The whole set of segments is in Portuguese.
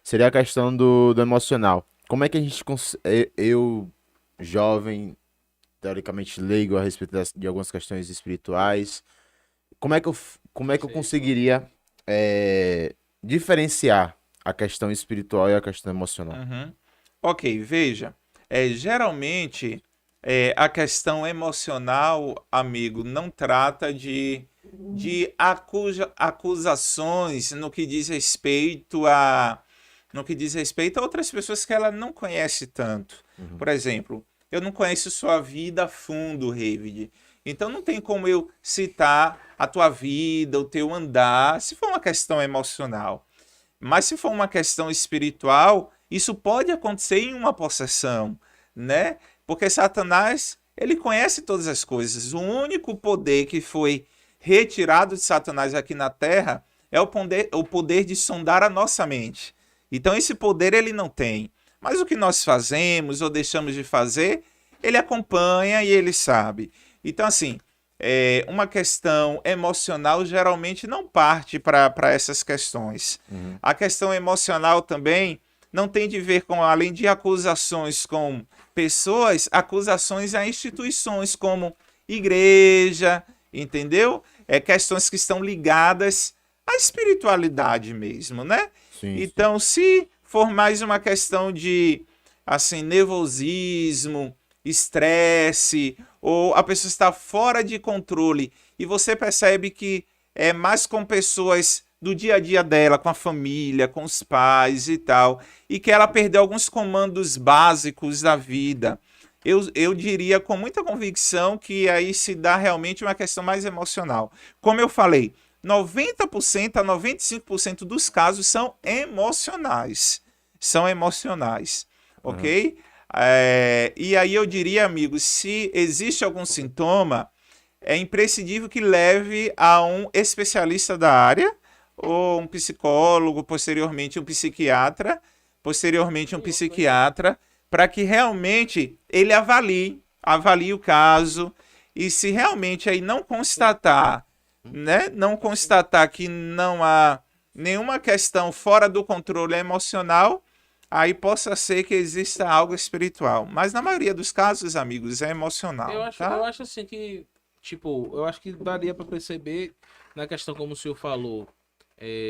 seria a questão do emocional. Como é que a gente, eu, jovem, teoricamente leigo a respeito de algumas questões espirituais, como é que eu Sei. conseguiria diferenciar a questão espiritual e a questão emocional? Uhum. Ok, veja, geralmente a questão emocional, amigo, não trata de acusações no que diz respeito a outras pessoas que ela não conhece tanto. Uhum. Por exemplo, eu não conheço sua vida a fundo, David. Então não tem como eu citar a tua vida, o teu andar, se for uma questão emocional. Mas se for uma questão espiritual, isso pode acontecer em uma possessão, né? Porque Satanás, ele conhece todas as coisas. O único poder que foi retirado de Satanás aqui na Terra é o poder de sondar a nossa mente. Então esse poder ele não tem. Mas o que nós fazemos ou deixamos de fazer, ele acompanha e ele sabe. Então assim, uma questão emocional geralmente não parte para essas questões. Uhum. A questão emocional também não tem de ver com, além de acusações com pessoas, acusações a instituições como igreja, entendeu? Questões que estão ligadas à espiritualidade mesmo, né? Sim, sim. Então, se for mais uma questão de assim nervosismo, estresse, ou a pessoa está fora de controle e você percebe que é mais com pessoas do dia a dia dela, com a família, com os pais e tal, e que ela perdeu alguns comandos básicos da vida. Eu diria com muita convicção que aí se dá realmente uma questão mais emocional. Como eu falei, 90% a 95% dos casos são emocionais. São emocionais, Uhum. ok? E aí eu diria, amigos, se existe algum sintoma, é imprescindível que leve a um especialista da área, ou um psicólogo, posteriormente um psiquiatra, para que realmente ele avalie o caso, e se realmente aí não constatar, né, não constatar que não há nenhuma questão fora do controle emocional, aí possa ser que exista algo espiritual. Mas na maioria dos casos, amigos, é Eu emocional, acho, eu tá? acho assim que, tipo, eu acho que daria pra perceber na questão como o senhor falou,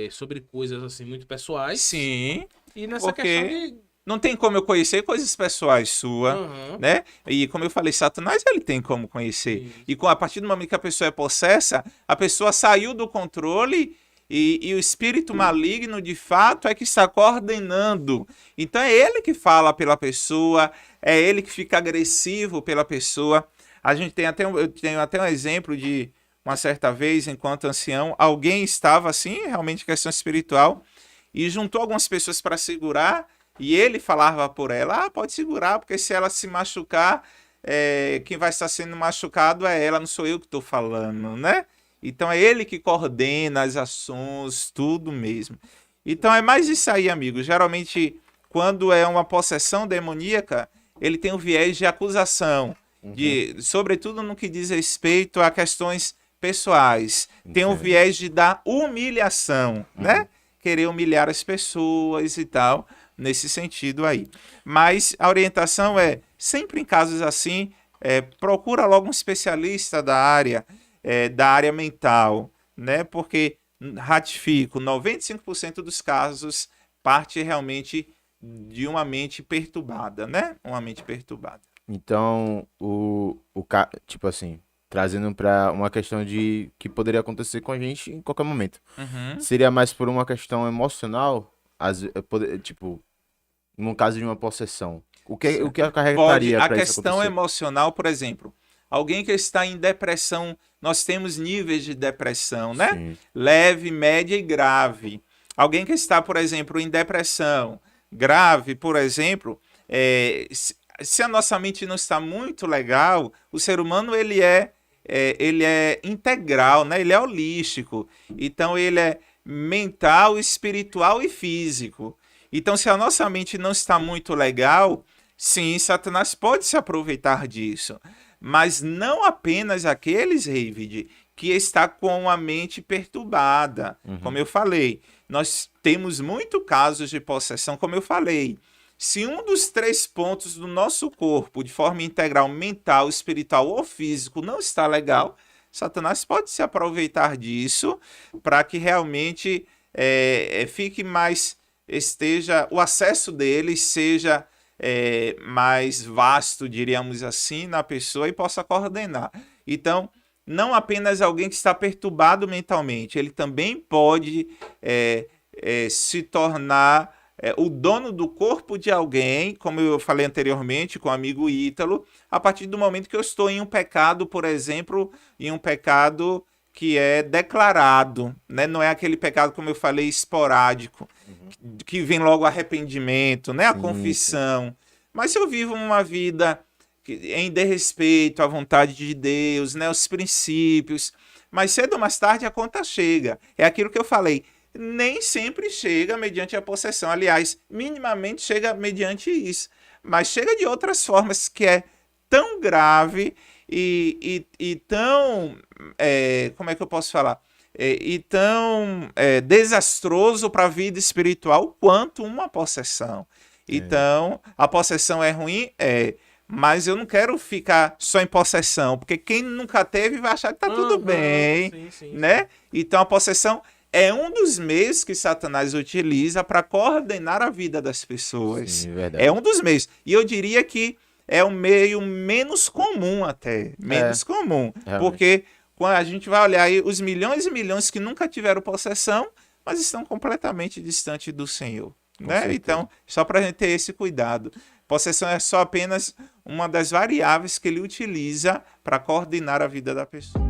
sobre coisas assim muito pessoais Sim, e nessa questão porque de. não tem como eu conhecer coisas pessoais sua, Aham, né? E como eu falei, Satanás ele tem como conhecer. sim. E a partir do momento que a pessoa é possessa, a pessoa saiu do controle e o espírito maligno de fato é que está coordenando. Então é ele que fala pela pessoa, é ele que fica agressivo pela pessoa. A gente tem até eu tenho até um exemplo de uma certa vez, enquanto ancião, alguém estava assim, realmente questão espiritual, e juntou algumas pessoas para segurar, e ele falava por ela, pode segurar, porque se ela se machucar, quem vai estar sendo machucado é ela, não sou eu que estou falando, né? Então é ele que coordena as ações, tudo mesmo. Então é mais isso aí, amigo. Geralmente, quando é uma possessão demoníaca, ele tem um viés de acusação, Uhum. sobretudo no que diz respeito a questões pessoais. Tem um Entendo. viés de dar humilhação, Uhum. né? Querer humilhar as pessoas e tal, nesse sentido aí. Mas a orientação é, sempre em casos assim, procura logo um especialista da área mental, né? Porque, ratifico, 95% dos casos parte realmente de uma mente perturbada, né? Uma mente perturbada. Então, tipo assim, trazendo para uma questão de que poderia acontecer com a gente em qualquer momento. Uhum. Seria mais por uma questão emocional, tipo, no caso de uma possessão. O que Pode, acarretaria a para isso questão acontecer? emocional, por exemplo, alguém que está em depressão, nós temos níveis de depressão, né? Sim. Leve, média e grave. Alguém que está, por exemplo, em depressão grave, por exemplo, se a nossa mente não está muito legal, o ser humano ele é integral, né? Ele é holístico. Então ele é mental, espiritual e físico. Então, se a nossa mente não está muito legal, sim, Satanás pode se aproveitar disso. Mas não apenas aqueles, David, que está com a mente perturbada. Como eu falei, nós temos muitos casos de possessão, como eu falei. Se um dos 3 pontos do nosso corpo, de forma integral, mental, espiritual ou físico, não está legal, Satanás pode se aproveitar disso para que realmente fique mais, o acesso dele seja mais vasto, diríamos assim, na pessoa e possa coordenar. Então, não apenas alguém que está perturbado mentalmente, ele também pode se tornar o dono do corpo de alguém, como eu falei anteriormente com o amigo Ítalo, a partir do momento que eu estou em um pecado, por exemplo, em um pecado que é declarado, né? Não é aquele pecado, como eu falei, esporádico, que vem logo o arrependimento, né? A confissão. Mas se eu vivo uma vida em desrespeito à vontade de Deus, né? Os princípios, mas cedo ou mais tarde a conta chega. É aquilo que eu falei. Nem sempre chega mediante a possessão. Aliás, minimamente chega mediante isso. Mas chega de outras formas que é tão grave e tão... como é que eu posso falar? E tão desastroso para a vida espiritual quanto uma possessão. Então, a possessão é ruim? Mas eu não quero ficar só em possessão, porque quem nunca teve vai achar que tá tudo bem, né? Então, a possessão é um dos meios que Satanás utiliza para coordenar a vida das pessoas. Sim, verdade. É um dos meios. E eu diria que é o meio menos comum até. Menos comum. Realmente. Porque quando a gente vai olhar aí os milhões e milhões que nunca tiveram possessão, mas estão completamente distantes do Senhor. Né? Então, só para a gente ter esse cuidado. Possessão é só apenas uma das variáveis que ele utiliza para coordenar a vida da pessoa.